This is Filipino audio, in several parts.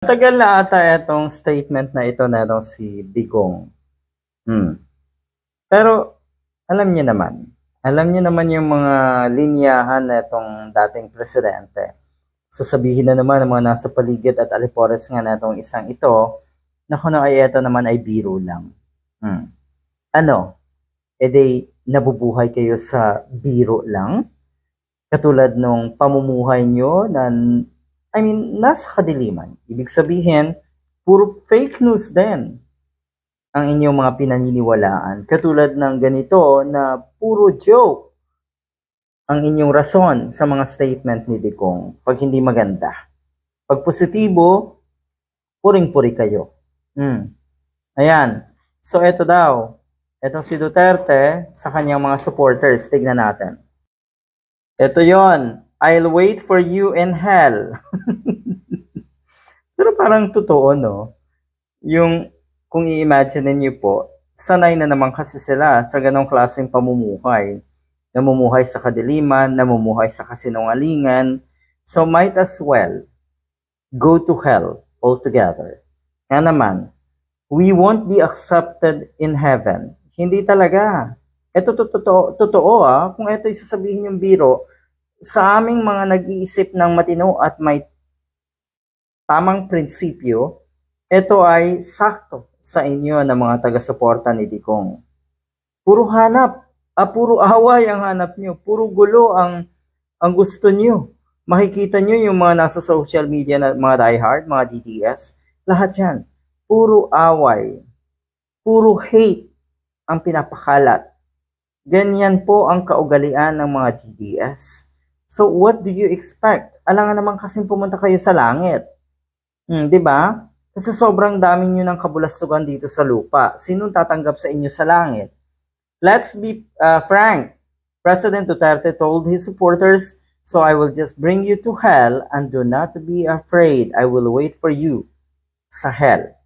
Tagal na ata itong statement na ito na itong si Digong. Hmm. Pero alam niyo naman yung mga linyahan na itong dating presidente. Sasabihin na naman ng mga nasa paligid at alipores nga na itong isang ito na kung ano ay ito naman ay biro lang. Ano? E di nabubuhay kayo sa biro lang? Katulad nung pamumuhay nyo na, nasa kadiliman. Ibig sabihin, puro fake news din ang inyong mga pinaniniwalaan. Katulad ng ganito na puro joke ang inyong rason sa mga statement ni Digong pag hindi maganda. Pag positibo, puring-puri kayo. Ayan. So, eto daw. Etong si Duterte sa kanyang mga supporters. Tignan natin. Ito yon. I'll wait for you in hell. Pero parang totoo, no? Yung, kung i-imagine niyo po, sanay na naman kasi sila sa ganong klaseng pamumuhay. Namumuhay sa kadiliman, namumuhay sa kasinungalingan. So might as well go to hell altogether. Kaya naman, we won't be accepted in heaven. Hindi talaga. Ito totoo kung ito isasabihin yung biro, sa aming mga nag-iisip ng matino at may tamang prinsipyo, ito ay sakto sa inyo ng mga taga-suporta ni Digong. Puro puro away ang hanap nyo, puro gulo ang gusto nyo. Makikita nyo yung mga nasa social media na mga diehard, mga DDS, lahat yan. Puro away, puro hate ang pinapakalat. Ganyan po ang kaugalian ng mga DDS. So what do you expect? Alangan naman kasing pumunta kayo sa langit. 'Di ba? Kasi sobrang dami niyo ng kabulastugan dito sa lupa. Sinong tatanggap sa inyo sa langit? Let's be frank. President Duterte told his supporters, "So I will just bring you to hell and do not be afraid. I will wait for you sa hell.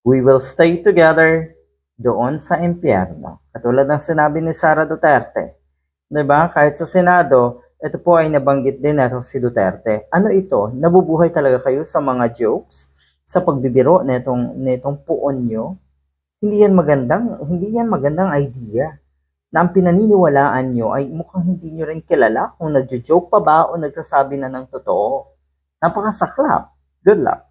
We will stay together doon sa impyerno." Katulad ng sinabi ni Sara Duterte. 'Di ba? Kahit sa Senado, ito po ay nabanggit din natin si Duterte. Ano ito? Nabubuhay talaga kayo sa mga jokes, sa pagbibiro netong puon nyo? Hindi yan magandang idea. Na ang pinaniniwalaan nyo ay mukhang hindi nyo rin kilala kung nagjo-joke pa ba o nagsasabi na ng totoo. Napakasaklap. Good luck.